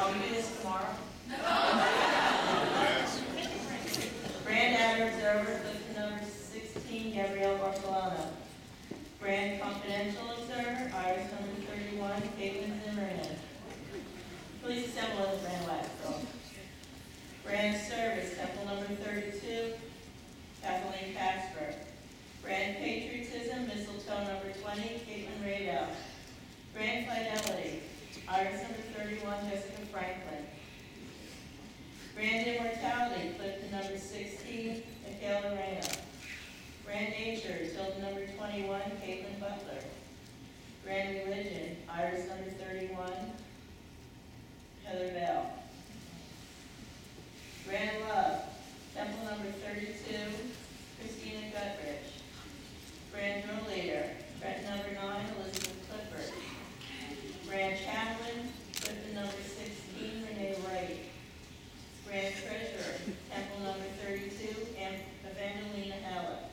Can we do this tomorrow? Brand Outer Observer, Clifton number 16, Gabrielle Barcelona. Brand Confidential Observer, Iris number 31, Caitlin Zimmerman. Please assemble as Brand Waxville. Brand Service, Temple number 32, Kathleen Casper. Brand Patriotism, Mistletoe number 20, Caitlin Radell. Brand Fidelity, Iris number 31, Jessica Franklin. Brand Immortality, Clifton number 16, Michaela Lorena. Brand Nature, Tilden number 21, Caitlin Butler. Brand Religion, Iris number 31, Heather Bell. Brand Love, Temple number 32, Christina Gutrich. Brand Drill Leader, Brent number 9, Elizabeth Clifford. Brand Chaplain, Clifton number 16, Renee Wright. Brand Treasurer, Temple number 32, Evangelina Hallett.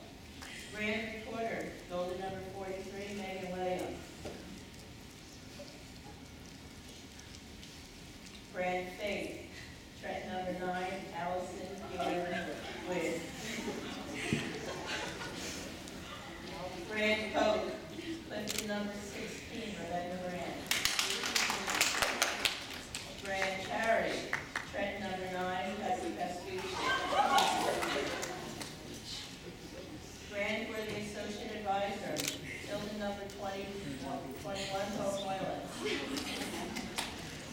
Brand Recorder, Golden number 43, Megan Williams. Brand Faith, Trent number 9, Allison Witt. Brand Coke, Clifton number 16, Rebecca Brand. Brand Charity, Trent number 9, Patsy Pascucci. Brand Worthy Associate Advisor, Tilden number 21, Paul Moylan.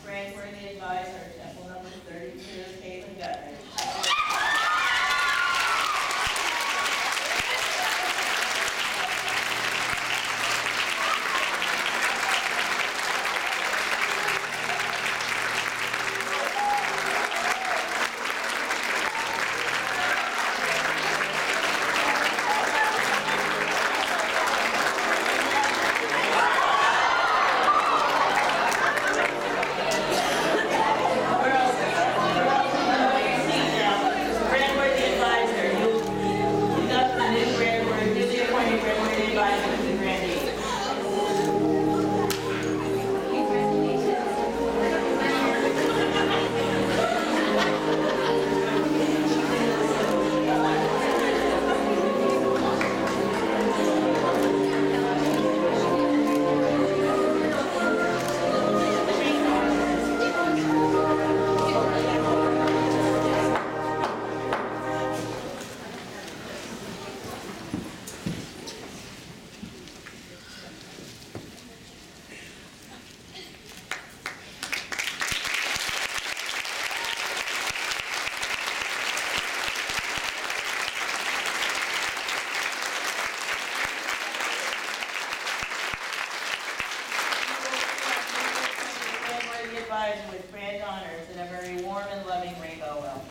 Brand Worthy Advisor, Temple number 32, Caitlin Gutrich. With brand honors and a very warm and loving rainbow welcome.